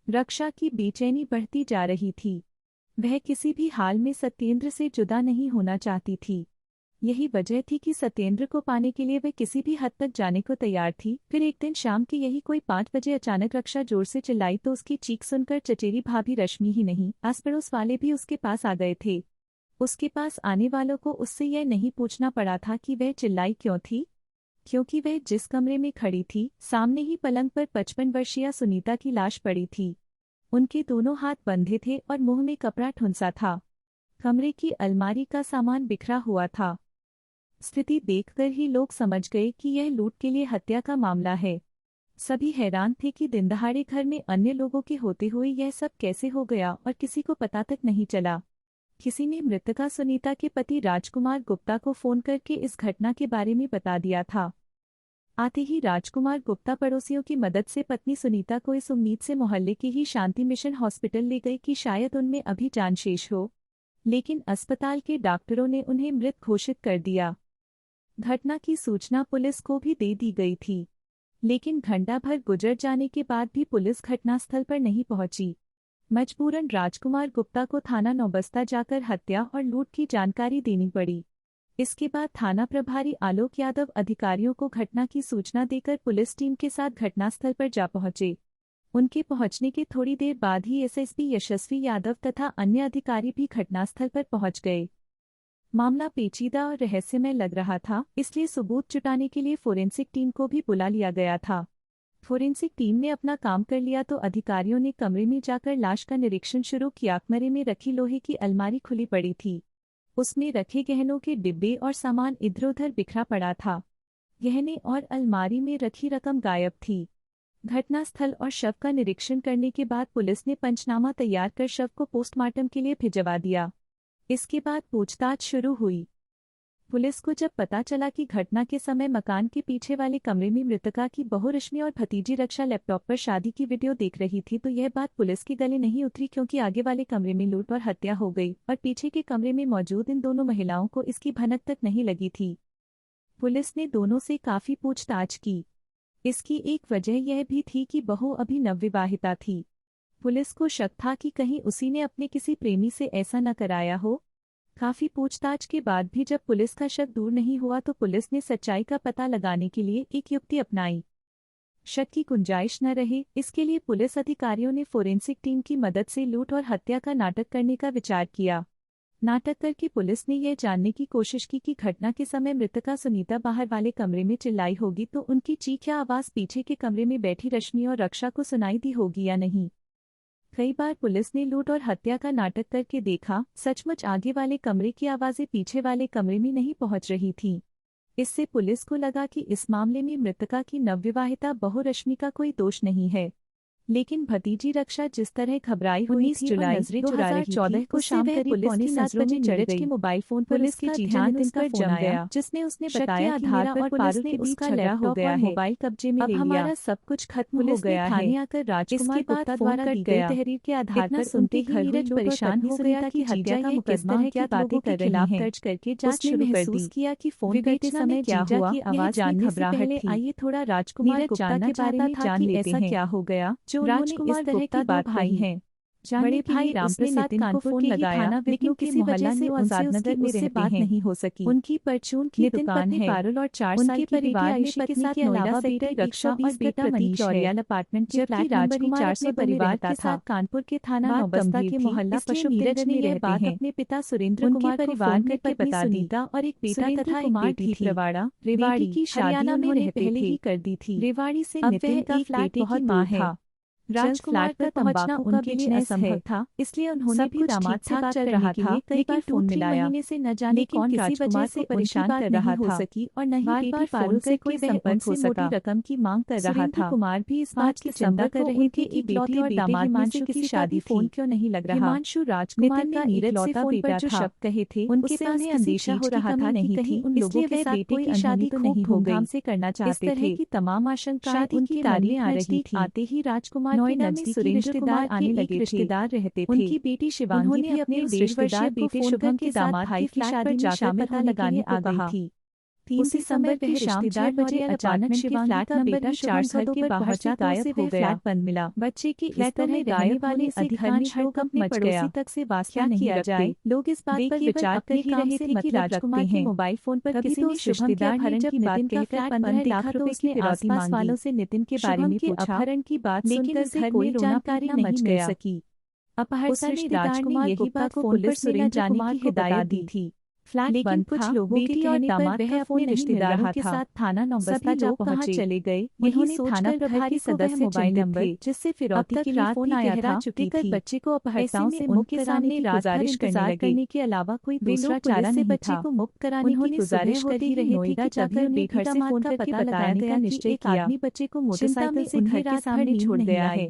रक्षा की बेचैनी बढ़ती जा रही थी। वह किसी भी हाल में सत्येंद्र से जुदा नहीं होना चाहती थी। यही वजह थी कि सत्येंद्र को पाने के लिए वह किसी भी हद तक जाने को तैयार थी। फिर एक दिन शाम के यही कोई 5 बजे अचानक रक्षा जोर से चिल्लाई तो उसकी चीख सुनकर चचेरी भाभी रश्मि ही नहीं, आस पड़ोस वाले भी उसके पास आ गए थे। उसके पास आने वालों को उससे यह नहीं पूछना पड़ा था कि वह चिल्लाई क्यों थी, क्योंकि वह जिस कमरे में खड़ी थी सामने ही पलंग पर 55 वर्षीय सुनीता की लाश पड़ी थी। उनके दोनों हाथ बंधे थे और मुंह में कपड़ा ठुंसा था। कमरे की अलमारी का सामान बिखरा हुआ था। स्थिति देखकर ही लोग समझ गए कि यह लूट के लिए हत्या का मामला है। सभी हैरान थे कि दिनदहाड़े घर में अन्य लोगों के होते हुए यह सब कैसे हो गया और किसी को पता तक नहीं चला। किसी ने मृतका सुनीता के पति राजकुमार गुप्ता को फोन करके इस घटना के बारे में बता दिया था। आते ही राजकुमार गुप्ता पड़ोसियों की मदद से पत्नी सुनीता को इस उम्मीद से मोहल्ले के ही शांति मिशन हॉस्पिटल ले गई कि शायद उनमें अभी जान शेष हो, लेकिन अस्पताल के डॉक्टरों ने उन्हें मृत घोषित कर दिया। घटना की सूचना पुलिस को भी दे दी गई थी, लेकिन घंटा भर गुजर जाने के बाद भी पुलिस घटनास्थल पर नहीं पहुंची। मजबूरन राजकुमार गुप्ता को थाना नौबस्ता जाकर हत्या और लूट की जानकारी देनी पड़ी। इसके बाद थाना प्रभारी आलोक यादव अधिकारियों को घटना की सूचना देकर पुलिस टीम के साथ घटनास्थल पर जा पहुंचे। उनके पहुंचने के थोड़ी देर बाद ही एसएसपी यशस्वी यादव तथा अन्य अधिकारी भी घटनास्थल पर पहुंच गए। मामला पेचीदा और रहस्यमय लग रहा था, इसलिए सबूत जुटाने के लिए फोरेंसिक टीम को भी बुला लिया गया था। फोरेंसिक टीम ने अपना काम कर लिया तो अधिकारियों ने कमरे में जाकर लाश का निरीक्षण शुरू किया। कमरे में रखी लोहे की अलमारी खुली पड़ी थी। उसमें रखे गहनों के डिब्बे और सामान इधर-उधर बिखरा पड़ा था। गहने और अलमारी में रखी रकम गायब थी। घटनास्थल और शव का निरीक्षण करने के बाद पुलिस ने पंचनामा तैयार कर शव को पोस्टमार्टम के लिए भिजवा दिया। इसके बाद पूछताछ शुरू हुई। पुलिस को जब पता चला कि घटना के समय मकान के पीछे वाले कमरे में मृतका की बहू रश्मि और भतीजी रक्षा लैपटॉप पर शादी की वीडियो देख रही थी तो यह बात पुलिस के गले नहीं उतरी, क्योंकि आगे वाले कमरे में लूट और हत्या हो गई और पीछे के कमरे में मौजूद इन दोनों महिलाओं को इसकी भनक तक नहीं लगी थी। पुलिस ने दोनों से काफी पूछताछ की। इसकी एक वजह यह भी थी कि बहू अभी नवविवाहिता थी। पुलिस को शक था कि कहीं उसी ने अपने किसी प्रेमी से ऐसा न कराया हो। काफी पूछताछ के बाद भी जब पुलिस का शक दूर नहीं हुआ तो पुलिस ने सच्चाई का पता लगाने के लिए एक युक्ति अपनाई। शक की गुंजाइश न रहे, इसके लिए पुलिस अधिकारियों ने फोरेंसिक टीम की मदद से लूट और हत्या का नाटक करने का विचार किया। नाटक करके पुलिस ने यह जानने की कोशिश की कि घटना के समय मृतका सुनीता बाहर वाले कमरे में चिल्लाई होगी तो उनकी चीख या आवाज पीछे के कमरे में बैठी रश्मि और रक्षा को सुनाई दी होगी या नहीं। कई बार पुलिस ने लूट और हत्या का नाटक करके देखा, सचमुच आगे वाले कमरे की आवाजें पीछे वाले कमरे में नहीं पहुंच रही थीं। इससे पुलिस को लगा कि इस मामले में मृतका की नवविवाहिता बहू रश्मि का कोई दोष नहीं है, लेकिन भतीजी रक्षा जिस तरह घबराई हुई थी और नजरें चुरा रही थी, को शाम करीब पौने 7 बजे नीरज के मोबाइल फोन पर पुलिस के ध्यान पर जम गया, जिसने उसने बताया कि मेरा और पुलिस ने उसका लैपटॉप और मोबाइल कब्जे में ले लिया। अब हमारा सब कुछ खत्म हो गया है। थाने आकर राजकुमार गुप्ता द्वारा दी गई तहरीर के आधार पर सुनते ही नीरज परेशान हो गया कि हत्या का मुकदमा क्या बातें कर खिलाफ दर्ज करके जांच शुरू कर दी। किया कि फोन करते समय क्या हुआ, आवाज जानने से पहले आइए थोड़ा राजकुमार गुप्ता के बारे में जान लेते हैं। क्या हो गया जो राजकुमार गुप्ता की बात भाई हैं। बड़े भाई रामप्रसाद कानपुर फोन लगाया, लेकिन किसी वजह से आजादनगर में उससे बात नहीं हो सकी। उनकी परचून की दुकान है। पारुल और 4 साल की परिवार में पत्नी के अलावा बेटी रक्षा और बेटा मनीष लॉरियल अपार्टमेंट जबकि राजकुमार 400 परिवार के साथ कानपुर के थाना नौबस्ता के मोहल्ला पशुपति में रहते हैं। अपने पिता सुरेंद्र कुमार परिवार में पत्नी सुनीता और एक बेटा तथा एक बेटी थी। रेवाड़ी की शादी उन्होंने पहले ही कर दी थी। रेवाड़ी से नितिन का फ्लैट बहुत दूर था। राजकुमार का पहुंचना उनके लिए असंभव था, इसलिए उन्होंने भी दामाद से बात कर रहा था। कई बार फोन मिलाया, महीने से न जाने कौन किसी वजह से परेशान कर रहा था और न ही बेटी पारुल से कोई संपर्क हो सका। रकम की मांग कर रहा था। कुमार भी इस बात की चिंता कर रहे थे कि बेटी और दामाद हिमांशु की शादी फोन क्यों नहीं लग रहा। हिमांशु राजकुमार का इकलौता बेटा जो शब्द कहे थे उनसे उन्हें अंदेशा हो रहा था कि कहीं उन लोगों के साथ बेटे की शादी तो नहीं हो गई से करना चाहते थे। इस तरह की तमाम आशंकाएं उनकी तारीफ आ रही थी। आते ही राजकुमार नोएडा में सुरेंद्र कुमार आने लगे रिश्तेदार रहते थे। उनकी बेटी शिवांगी भी अपने रिश्तेदार बेटे शुभम के दामाद भाई की शादी में शामिल पता लगाने आ गई थी। 3 दिसंबर की शाम 4 बजे अचानक शिवांगी का बेटा 402 के बाहर से गायब हो गया। बंद मिला। बच्चे की इस तरह गायब होने से अधिकांश लोग अपने पड़ोसी तक से वास्ता नहीं रखते। लोग इस बात पर विचार कर ही रहे थे कि राजकुमार के मोबाइल फोन पर किसी ने रिश्तेदार ने जब नितिन का फ्लैट 15 लाख रुपए की फिरौती मांगी वालों से नितिन के बारे में पूछा। अपहरण की बात सुनकर घर में जानकारी नहीं मिल सकी। अपहर्ता ने राजकुमार गुप्ता को फोन पर सुरेंद्र कुमार की हिदायत दी थी। फ्लैट बंद कुछ लोगों के कहने पर वह अपने रिश्तेदारों के साथ थाना नौबस्ता जा पहुंचे। चले गए। उन्होंने थाना प्रभारी सदस्य मोबाइल नंबर जिससे फिरौती के लिए फोन आया था चुकी थी। बच्चे को अपहर्ताओं से मुक्त कराने की गुजारिश करने के अलावा कोई दूसरा चारा नहीं बच्चे को मुक्त कराने की गुजारिश कर ही रहे थे कि जाकर बेघर से फोन का पता लगाने का निश्चय किया। आदमी बच्चे को मोटरसाइकिल से घर के सामने छोड़ गया है।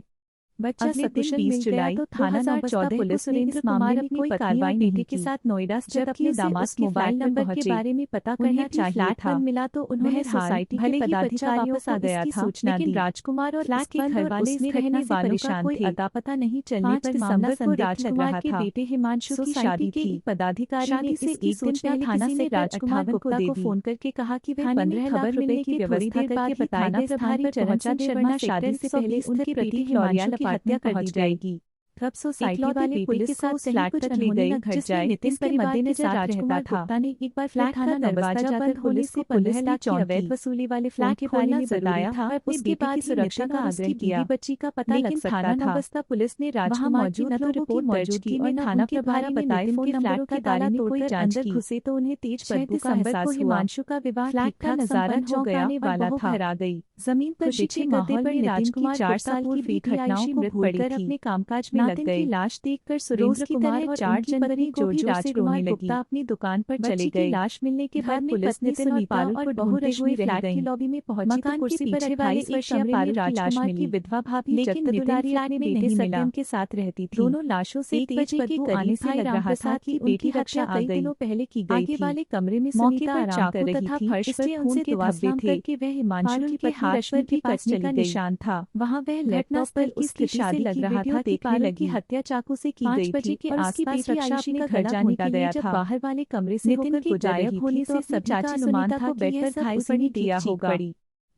बच्चा सकुशल मिल जुलाई तो थाना 2014 पुलिस ने इस मामले में कोई कार्रवाई बेटे के साथ नोएडा स्थित अपने दामाद के मोबाइल नंबर के बारे में पता करना चाहिए था। मिला तो उन्होंने सोसाइटी के पदाधिकारियों वापस आ गया था, लेकिन राजकुमार और उसके घर वाले इसमें रहने से परेशान थे। अता पता नहीं चलने पर मामला राजकुमार के बेटे हिमांशु की शादी थी। पदाधिकारी ने इसे एक दिन पहले थाना से राजकुमार गुप्ता को फोन करके कहा कि वह 15 लाख रुपए की व्यवस्था करके बताया गया प्रभारी चरणचंद शर्मा शादी से पहले उसके प्रति हिमांशु हत्या कर दी जाएगी। तब सोसाइटी वाले पुलिस के साथ फ्लैट तक ले गए जिसमें नितिन के मद्देनजर राजकुमार गुप्ता ने एक बार फ्लैट थाना दरवाजा बंद पुलिस को 15 लाख की अवैध वसूली वाले फ्लैट के बारे में बताया था। उसके बाद सुरक्षा का आग्रह किया। बच्ची का पता लग सकता था। नौबस्ता पुलिस ने राजकुमार की रिपोर्ट दर्ज की और थाना प्रभारी बताए फोन नंबरों के ताला तोड़कर अंदर घुसे तो उन्हें तेज बदबू का एहसास हुआ। हिमांशु का विवाह फ्लैट का नजारा हो गया वाला था। हरा गई जमीन पर बिछे गद्दे पर राजकुमार 4 साल की बीती घटनाओं को भूलकर अपने कामकाज में लग गए। लाश देखकर सुरेंद्र कुमार और 4 जनवरी को भी राजकुमार गुप्ता अपनी दुकान पर चले गए। लाश मिलने के बाद पुलिस ने सुनीता और बहुरश्मि फ्लैट की लॉबी में पहुंची। मकान कुर्सी पर 28 वर्षीय राजकुमार की विधवा भाभी लेकिन नितिन फ्लैट में बेटे सत्यम के साथ रहती थी। दोनों लाशों से तेज बदबू आने से लग रहा था कि बेटी रक्षा कई दिनों पहले की गई थी। आगे वाले कमरे में सुनीता आराम कर रही थी। फर्श पर फूल के धब्बे थे कि वह हिमांशु के हाथ पर भी कटने का निशान था। वहाँ वह लैपटॉप पर उसकी शादी लग रहा था देखने लगी। हत्या चाकू से की गई थी और आसपास रक्षा अपने घर जाने के लिए जब बाहर वाले कमरे से नितिन के गायब होने से सब चाची अनुमान था कि बेड पर भाई पड़ी दिया होगा।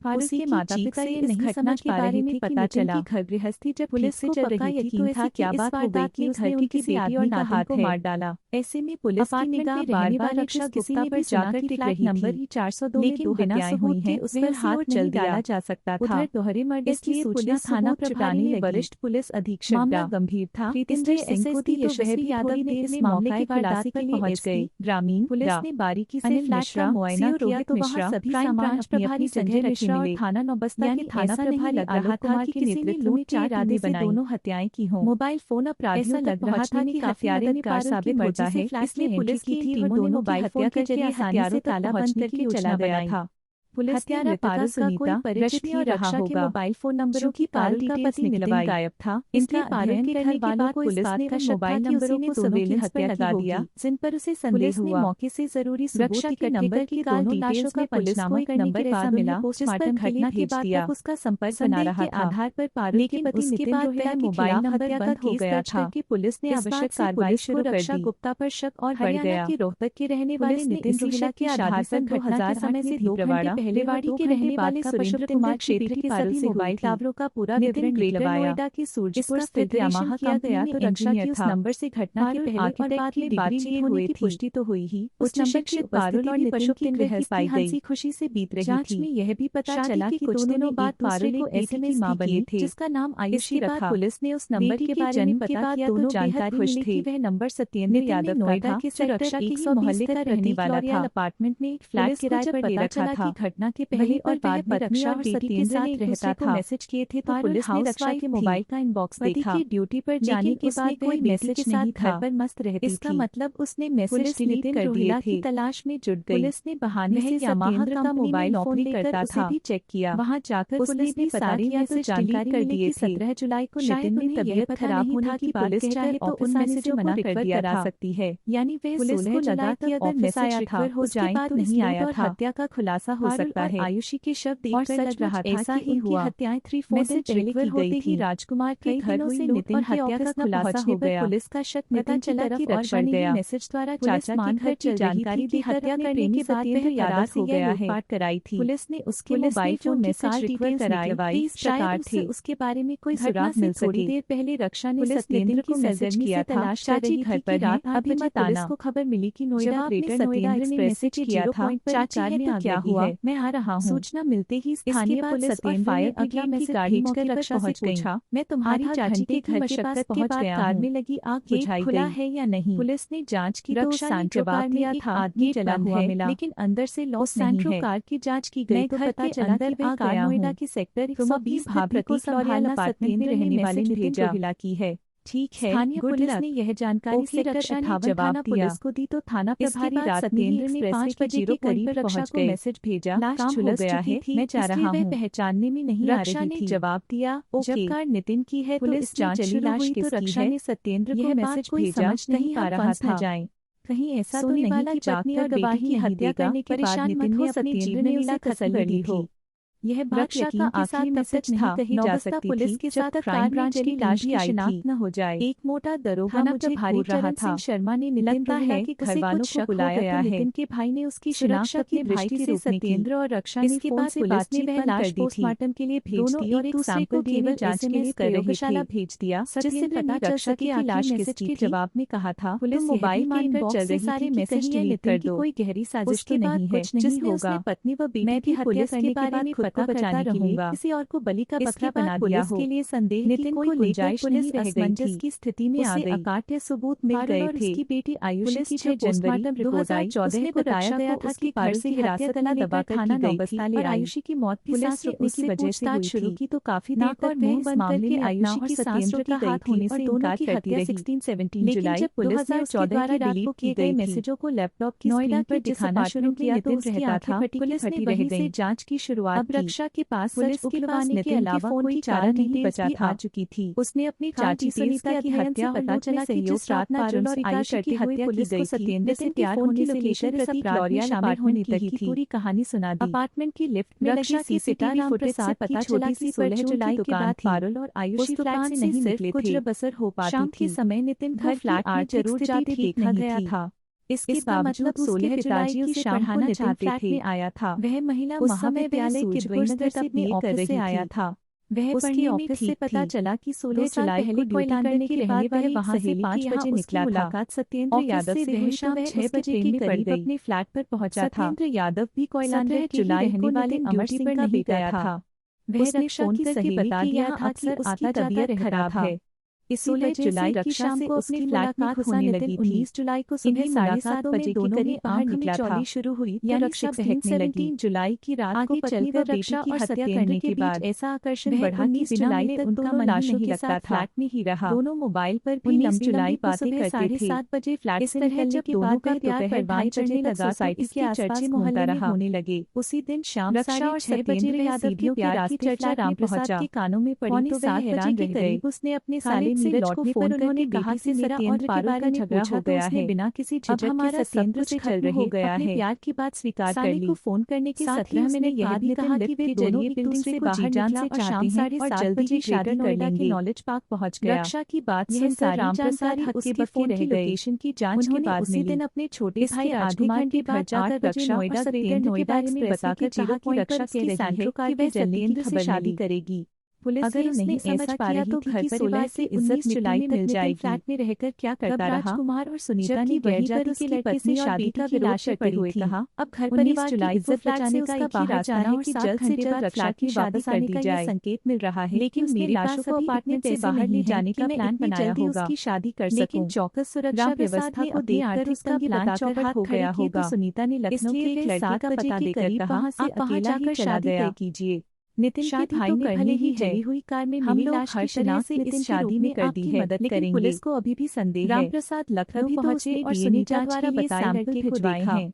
फारूक के माता-पिता से इस घटना के बारे में पता चला। घर गृहस्थी जब पुलिस को पक्का यकीन था कि क्या बात हो गई कि घर की किसी आदमी का हाथ मार डाला। ऐसे में पुलिस की निगाह बार-बार रक्षा गुप्ता पर जाकर टिक रही नंबर ही 402 में 2 हत्याएं हुई हैं उस पर हाथ चल डाला जा सकता था। उधर दोहरे मर्डर की सूचना थाना प्रभारी ने वरिष्ठ पुलिस अधीक्षक मामला गंभीर था। इसलिए एसएसपी यशस्वी यादव ने इस मामले की खुलासे पर पहुंच गए। ग्रामीण पुलिस ने बारीकी से फ्लैट का मुआयना किया तो वहां सभी सामान अपनी जगह रखे मिले। थाना नौबस्ता के थाना प्रभारी लग रहा था कि किसी ने लूट के इरादे से दोनों हत्याएं की हों। मोबाइल फोन अपराधियों लग रहा था कि हत्यारे में कार साबित होता है, इसलिए पुलिस की टीमों ने मोबाइल फोन के जरिए हथियारों ताला बंद करके चला गया था। पुलिस हत्यारा पारुल सुनीता रश्मि और रक्षा के मोबाइल फोन नंबरों की पारुल का पति नितिन गायब था। इसलिए पारुल के घर वालों को पुलिस ने मोबाइल नंबरों को सर्वेलेंस पर लगा दिया जिन पर उसे संदेह हुआ। मौके से जरूरी रक्षा के नंबर की दोनों लाशों का पुलिस को एक नंबर ऐसा मिला जिस पर घटना के बाद तक उसका संपर्क बना रहा था। आधार पर पारुल के पति नितिन रोहिला के मोबाइल नंबर बंद हो गया था कि पुलिस ने आवश्यक कार्रवाई शुरू कर दी। गुप्ता पर शक और बढ़ गया कि रोहतक के रहने वाले नितिन रोहिला के आधार पर 2000 समय से 2 घंटे पहलेवाड़ी के रहने वाले सुरेंद्र कुमार क्षेत्र के सभी मोबाइल टावरों का पूरा विवरण ग्रेटर नोएडा के सूरजपुर स्थित यामाहा किया गया तो रक्षा की उस नंबर से घटना के पहले और बाद में बातचीत होने की पुष्टि तो हुई ही उस नंबर की पारुल और नितिन की गृहस्थी पाई गई। हंसी खुशी से बीत रही थी। जांच में यह भी पता चला कि कुछ दिनों बाद पारुल को एसएमएस मां बने थे जिसका नाम आयुषी रखा। पुलिस ने उस नंबर के बारे में पता किया तो जानकारी खुश थे। वह नंबर सत्येंद्र यादव नोएडा के सेक्टर 100 मोहल्ले का रहने वाला था। अपार्टमेंट में एक फ्लैट किराए पर ले रखा था। घटना के पहले और बाद में रक्षा और बेटी के साथ रहता था। मैसेज किए थे तो पुलिस ने रक्षा के मोबाइल का इनबॉक्स देखा। ड्यूटी पर जाने के बाद कोई मैसेज नहीं था। घर पर मस्त रहती थी। इसका मतलब उसने मैसेज डिलीट कर दिए थे। तलाश में जुट गई। पुलिस ने बहाने से यामाहा का मोबाइल नौकरी करता था भी चेक किया। वहां जाकर पुलिस ने सारी मैसेज जानकारी कर दिए थे। 17 जुलाई को नितिन में तबीयत खराब होने की बात कहकर तो उन मैसेज मना कर दिया जा सकती है। यानी वह पुलिस को लगा कि अगर मैसेज रिकवर हो जाए तो नहीं आया था। हत्या का खुलासा हो सकता है। आयुषी के शव देखकर लग रहा था ऐसा कि ही हुआ। हत्याएं 3-4 दिन पहले की गई थी। राजकुमार के घर हुई नितिन हत्या का खुलासा हो गया। पुलिस का शक नितिन की तरफ और बढ़ गया। मैसेज द्वारा चाचा के घर की जानकारी दी हत्या करने के बाद वह फरार हो गया है। लूटपाट कराई थी। पुलिस ने उसके मोबाइल फोन मैसेज रिकवर कराए। इस प्रकार थे उसके बारे में कोई सुराग मिल सके। थोड़ी देर पहले रक्षा ने सत्येंद्र को मैसेज किया था। चाची घर पर रात अभी मत आना। को खबर मिली कि नोएडा ग्रेटर नोएडा एक्सप्रेस से किया था। चाची है तो क्या हुआ, मैं आ रहा हूँ। सूचना मिलते ही स्थानीय पुलिस और फायर ब्रिगेड की गाड़ी भेजकर रक्षा से पूछा, मैं तुम्हारी चाची के घर के पास पहुंच गया कार में लगी आग बुझाई खुला है या नहीं। पुलिस ने जांच की तो सैंट्रो कार में एक आदमी जला हुआ मिला, लेकिन अंदर से लॉस सैंट्रो कार की जांच की गई तो पता चला कि वह कार नोएडा के सेक्टर 120 को संभालना अपार्टमेंट में रहने वाले नितिन को की है। ठीक है। स्थानीय पुलिस ने यह जानकारी सेक्टर 58 थाना पुलिस को दी तो थाना प्रभारी सत्येंद्र ने 5 बजे के करीब रक्षा को मैसेज भेजा, लाश झुलस गया है, मैं जा रहा हूँ। पहचानने में नहीं आ रही थी। रक्षा ने जवाब दिया, जब कार नितिन की है तो इस जांच शुरू हुई तो रक्षा ने सत्येंद्र को मैसेज भेजा, नहीं आ रहा था। कहीं ऐसा तो नहीं कि पत्नी और गवाही की हत्या करने के बाद नितिन ने अपने जीवन में उसे तसल्ली दी हो। यह बात यकीन के साथ मैसेज नहीं कही जा सकती पुलिस के साथ क्राइम ब्रांच की लाश की शिनाख्त न हो जाए। एक मोटा दरोगा मुझे भारी चरण सिंह शर्मा ने लगता है कि घर वालों को बुलाया गया है। नितिन के भाई ने उसकी शिनाख्त अपने दृष्टि से सत्येंद्र और रक्षा ने के बाद बातचीत में लाश पोस्टमार्टम के लिए भेज दी और एक सैंपल केवल जांच के लिए प्रयोगशाला भेज दिया। जिससे पता चल सके कि लाश मैसेज के जवाब में कहा था, पुलिस मोबाइल मानकर चल रही सारे मैसेज डिलीट कर दो। कोई गहरी साजिश तो नहीं है जिसमें उसने पत्नी व बेटी की हत्या करने के बाद पता बचाने के लिए किसी और को बलि का बकरा बना दिया हो। इसके लिए संदेह नितिन को लेकर पुलिस असमंजस की स्थिति में आ गई। अकाट्य सबूत मिल गए थे। उसकी बेटी आयुषी की 6 जनवरी 2014 को बताया गया था कि घर से हिरासत में दबाकर थाना नौबस्ता ले आयुषी की मौत भी सांस रोकने की वजह से हुई शुरू की तो काफी देर तक मुंह बंद करके आयुषी की सत्येंद्र का हाथ होने से इनकार करती रही। 16-17 जुलाई 2014 की रात को किए गए मैसेजों को लैपटॉप की स्क्रीन पर दिखाना शुरू किया तो रहता था। पुलिस ने वहीं से जांच की शुरुआत की। रक्षा के पास पुलिस के पास नितिन अलावा कोई चारा नहीं बचा था। आ चुकी थी। उसने अपनी चाची सुनीता की हत्या पता चला कि जिस रात पारुल और आयुषी की हत्या की गई सत्येंद्र से प्यार होने से लेकर सब लॉरिया शामिल होने तक की पूरी कहानी सुना दी। अपार्टमेंट की लिफ्ट में लगी सीसीटीवी फुटेज से पता चला कि 16 जुलाई के बाद पारुल और आयुषी फ्लैट से नहीं निकले थे। गुजर बसर हो पाती थी। शाम के समय नितिन घर फ्लैट में जरूर जाते देखा गया था। इसके बावजूद 16 जुलाई की शाम को नितिन फ्लैट में आया था। वह महिला महाविद्यालय के द्वार से अपने ऑफिस से आया था। वह उसके ऑफिस से पता चला कि 16 जुलाई को ड्यूटी करने के बाद वह वहां से 5 बजे निकला था। मुलाकात सत्येंद्र यादव से वह शाम 6 बजे के करीब अपने फ्लैट पर पहुंचा था। सत्येंद्र यादव भी कोयलांध्र जुलाई रहने वाले अमर सिंह पर नहीं गया था। वह रक्षा की सही बता दिया था कि उसकी तबीयत खराब है। इस 16 जुलाई की शाम को अपनी मुलाकात होने लगी थी। 19 जुलाई को सुबह 7:30 बजे के करीब बाहर निकला था। शुरू हुई यानी रक्षा बहकने लगी। 17 जुलाई की रात को पत्नी व रक्षा और सत्येंद्र के बीच ऐसा आकर्षण बढ़ा कि 19 जुलाई तक दोनों लाशों के साथ फ्लैट में ही रहा। दोनों मोबाइल पर भी लंबी जुलाई बातें करते थे। 7:30 बजे फ्लैट से निकलने के बाद वह प्यार परवान चढ़ने लगा। सोसाइटी के आसपास मोहल्ले में होने लगे। उसी दिन शाम रक्षा और 6 बजे यादव के प्यार की चर्चा रामप्रसाद के कानों में पड़ी तो 7 बजे के करीब उसने अपने साले नीरज को फोन कर उन्होंने कहा कि सत्येंद्र के बारे में पूछा तो उसने बिना किसी झिझक के सत्येंद्र से चल रहे गया है। प्यार की बात स्वीकार कर ली। को फोन करने के 17 मिनट यह भी कहा कि वे दोनों एक दूसरे को जी जान से चाहते हैं और जल्दी ही शादी कर लेंगे। नॉलेज पार्क पहुंच गया। रक्षा की बात सुनकर रामप्रसाद उसके फोन की लोकेशन की जांच के बाद उसी दिन अपने छोटे भाई आधे घंटे बाद जाकर रक्षा नोएडा में बताकर कहा कि रक्षा के सैंट्रो कार के सत्येंद्र से शादी करेगी। पुलिस अगर नहीं समझ पा रही तो घर परिवार से 19 जुलाई मिल जाएगी। फ्लैट में रहकर क्या करता रहा। राजकुमार और सुनीता ने गैर जाति के लड़के से शादी का विरोध करते हुए कहा, अब घर परिवार जुलाई इज्जत बचाने का बाहर जाना और जल्द से जल्द रक्षा की शादी आने का यह संकेत मिल रहा है। लेकिन मेरी लाशों को अपार्टमेंट से बाहर ले जाने का प्लान बनाया होगा। उसकी शादी कर लेकिन चौकस सुरक्षा व्यवस्था को देखकर उसका प्लान चौपट हो गया होगा। सुनीता ने लखनऊ के एक लड़के का पता देकर कहा, आप वहां जाकर शादी तय कीजिए। नितिन के भाई ने भले ही जली हुई कार में मिली लाश की शनाख्त से इस शादी में कर दी है, लेकिन पुलिस को अभी भी संदेह है। रामप्रसाद लखनऊ पहुंचे और सुनीता द्वारा बताए लड़के भिजवाए हैं।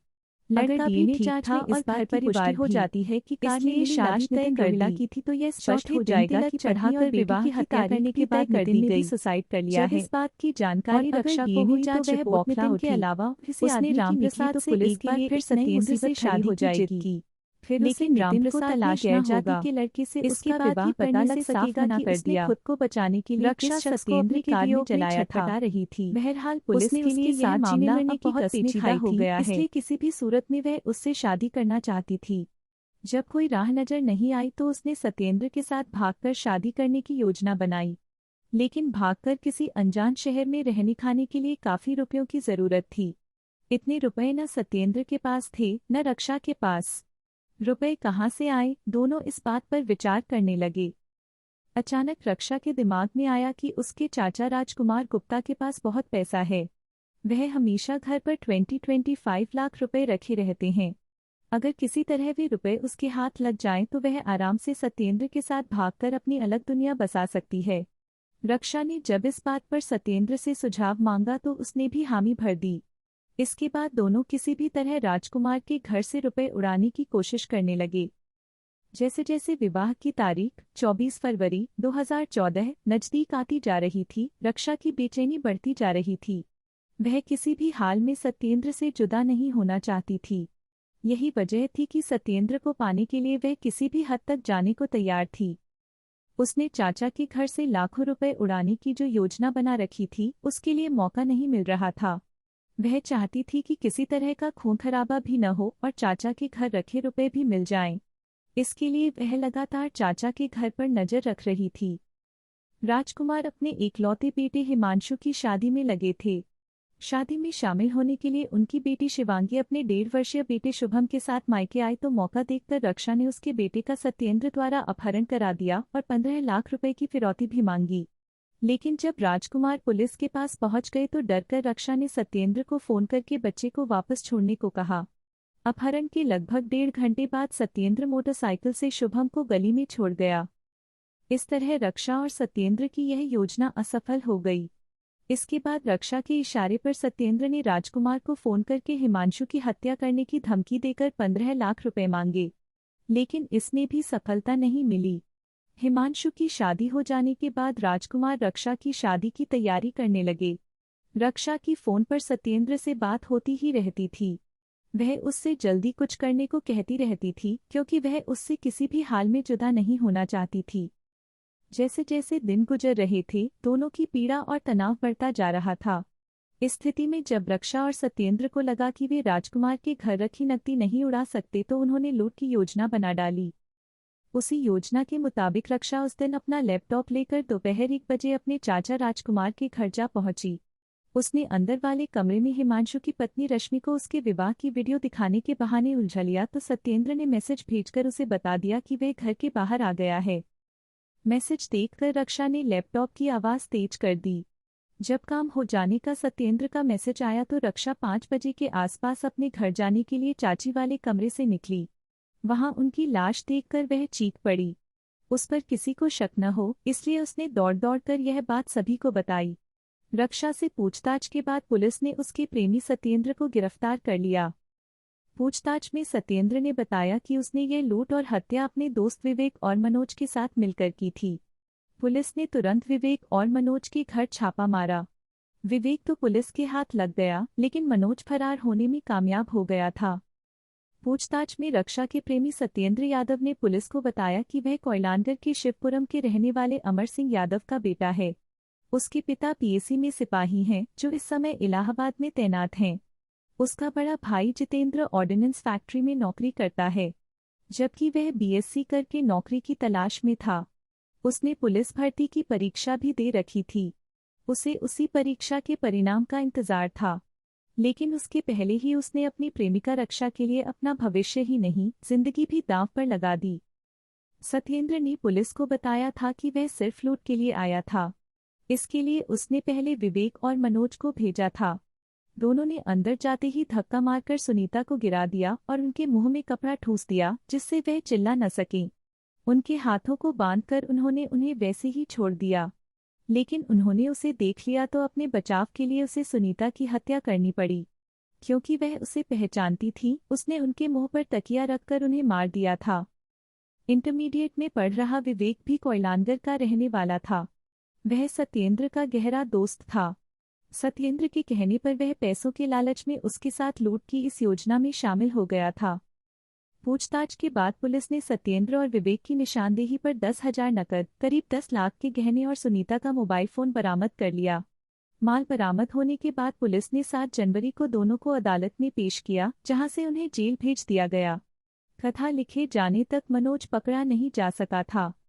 लड़का भी जांच में इस बात की पुष्टि हो जाती है कि कार ने शादी तय कर की थी तो यह स्पष्ट हो जाएगा कि चढ़ाकर विवाह की हत्या करने के बाद नितिन ने भी सुसाइड कर लिया है। इस बात की जानकारी रक्षा को हुई तो वह बौखला उठी। के अलावा उसने रामप्रसाद से पुलिस के लिए फिर सत्येंद्र से शादी हो जाएगी। फिर लेकिन उसे नितिन नितिन को को तलाशना तलाशना होगा। के लड़के से इसके उसका बाद विवाह ही पता करने लग से साफ सकेगा मना कि कर उसने दिया। खुद को बचाने के लिए रक्षा किस शख्स को सत्येंद्र अपनी की कार में वियोग में जलाया था। छटपटा रही थी। बहरहाल पुलिस उसने के उसके लिए यह साथ चीनी मामला मिलने अब की बहुत कस्में पेचीदा खाई हो थी, गया है, इसलिए किसी भी सूरत में वह उससे शादी करना चाहती थी। जब कोई राह नजर नहीं आई तो उसने सत्येंद्र के साथ भागकर शादी करने की योजना बनाई। लेकिन भागकर किसी अनजान शहर में रहने खाने के लिए काफी रुपयों की जरूरत थी। इतने रुपए न सत्येंद्र के पास थे न रक्षा के पास। रुपए कहाँ से आए, दोनों इस बात पर विचार करने लगे। अचानक रक्षा के दिमाग में आया कि उसके चाचा राजकुमार गुप्ता के पास बहुत पैसा है। वह हमेशा घर पर 20-25 लाख रुपए रखे रहते हैं। अगर किसी तरह वे रुपए उसके हाथ लग जाएं तो वह आराम से सत्येंद्र के साथ भागकर अपनी अलग दुनिया बसा सकती है। रक्षा ने जब इस बात पर सत्येंद्र से सुझाव मांगा तो उसने भी हामी भर दी। इसके बाद दोनों किसी भी तरह राजकुमार के घर से रुपए उड़ाने की कोशिश करने लगे। जैसे जैसे विवाह की तारीख 24 फरवरी 2014 नजदीक आती जा रही थी, रक्षा की बेचैनी बढ़ती जा रही थी। वह किसी भी हाल में सत्येंद्र से जुदा नहीं होना चाहती थी। यही वजह थी कि सत्येंद्र को पाने के लिए वह किसी भी हद तक जाने को तैयार थी। उसने चाचा के घर से लाखों रुपए उड़ाने की जो योजना बना रखी थी, उसके लिए मौका नहीं मिल रहा था। वह चाहती थी कि किसी तरह का खून खराबा भी न हो और चाचा के घर रखे रुपए भी मिल जाएं। इसके लिए वह लगातार चाचा के घर पर नजर रख रही थी। राजकुमार अपने एकलौते बेटे हिमांशु की शादी में लगे थे। शादी में शामिल होने के लिए उनकी बेटी शिवांगी अपने 1.5 वर्षीय बेटे शुभम के साथ मायके आई तो मौका देखकर रक्षा ने उसके बेटे का सत्येंद्र द्वारा अपहरण करा दिया और 15 लाख रुपए की फिरौती भी मांगी। लेकिन जब राजकुमार पुलिस के पास पहुंच गए तो डरकर रक्षा ने सत्येंद्र को फोन करके बच्चे को वापस छोड़ने को कहा। अपहरण के लगभग 1.5 घंटे बाद सत्येंद्र मोटरसाइकिल से शुभम को गली में छोड़ गया। इस तरह रक्षा और सत्येंद्र की यह योजना असफल हो गई। इसके बाद रक्षा के इशारे पर सत्येंद्र ने राजकुमार को फोन करके हिमांशु की हत्या करने की धमकी देकर 15 लाख रुपए मांगे, लेकिन इसमें भी सफलता नहीं मिली। हिमांशु की शादी हो जाने के बाद राजकुमार रक्षा की शादी की तैयारी करने लगे। रक्षा की फोन पर सत्येंद्र से बात होती ही रहती थी। वह उससे जल्दी कुछ करने को कहती रहती थी क्योंकि वह उससे किसी भी हाल में जुदा नहीं होना चाहती थी। जैसे जैसे दिन गुजर रहे थे, दोनों की पीड़ा और तनाव बढ़ता जा रहा था। इस स्थिति में जब रक्षा और सत्येंद्र को लगा कि वे राजकुमार के घर रखी नकदी नहीं उड़ा सकते तो उन्होंने लूट की योजना बना डाली। उसी योजना के मुताबिक रक्षा उस दिन अपना लैपटॉप लेकर दोपहर 1 बजे अपने चाचा राजकुमार के घर जा पहुंची। उसने अंदर वाले कमरे में हिमांशु की पत्नी रश्मि को उसके विवाह की वीडियो दिखाने के बहाने उलझा लिया तो सत्येंद्र ने मैसेज भेजकर उसे बता दिया कि वह घर के बाहर आ गया है। मैसेज देखकर रक्षा ने लैपटॉप की आवाज़ तेज कर दी। जब काम हो जाने का सत्येंद्र का मैसेज आया तो रक्षा 5 बजे के आसपास अपने घर जाने के लिए चाची वाले कमरे से निकली। वहां उनकी लाश देखकर वह चीख पड़ी। उस पर किसी को शक न हो इसलिए उसने दौड़ दौड़ कर यह बात सभी को बताई। रक्षा से पूछताछ के बाद पुलिस ने उसके प्रेमी सत्येंद्र को गिरफ्तार कर लिया। पूछताछ में सत्येंद्र ने बताया कि उसने ये लूट और हत्या अपने दोस्त विवेक और मनोज के साथ मिलकर की थी। पुलिस ने तुरंत विवेक और मनोज के घर छापा मारा। विवेक तो पुलिस के हाथ लग गया, लेकिन मनोज फरार होने में कामयाब हो गया था। पूछताछ में रक्षा के प्रेमी सत्येंद्र यादव ने पुलिस को बताया कि वह कोयलानगर के शिवपुरम के रहने वाले अमर सिंह यादव का बेटा है। उसके पिता पीएसी में सिपाही हैं, जो इस समय इलाहाबाद में तैनात हैं। उसका बड़ा भाई जितेंद्र ऑर्डिनेंस फैक्ट्री में नौकरी करता है, जबकि वह बीएससी करके नौकरी की तलाश में था। उसने पुलिस भर्ती की परीक्षा भी दे रखी थी। उसे उसी परीक्षा के परिणाम का इंतजार था, लेकिन उसके पहले ही उसने अपनी प्रेमिका रक्षा के लिए अपना भविष्य ही नहीं, जिंदगी भी दांव पर लगा दी। सत्येंद्र ने पुलिस को बताया था कि वह सिर्फ लूट के लिए आया था। इसके लिए उसने पहले विवेक और मनोज को भेजा था। दोनों ने अंदर जाते ही धक्का मारकर सुनीता को गिरा दिया और उनके मुंह में कपड़ा ठूंस दिया, जिससे वह चिल्ला न सकें। उनके हाथों को बांधकर उन्होंने उन्हें वैसे ही छोड़ दिया, लेकिन उन्होंने उसे देख लिया तो अपने बचाव के लिए उसे सुनीता की हत्या करनी पड़ी। क्योंकि वह उसे पहचानती थी, उसने उनके मुंह पर तकिया रखकर उन्हें मार दिया था। इंटरमीडिएट में पढ़ रहा विवेक भी कोयलानगर का रहने वाला था। वह सत्येंद्र का गहरा दोस्त था। सत्येंद्र के कहने पर वह पैसों के लालच में उसके साथ लूट की इस योजना में शामिल हो गया था। पूछताछ के बाद पुलिस ने सत्येंद्र और विवेक की निशानदेही पर 10,000 नकद, करीब 10 लाख के गहने और सुनीता का मोबाइल फोन बरामद कर लिया। माल बरामद होने के बाद पुलिस ने 7 जनवरी को दोनों को अदालत में पेश किया, जहां से उन्हें जेल भेज दिया गया। कथा लिखे जाने तक मनोज पकड़ा नहीं जा सका था।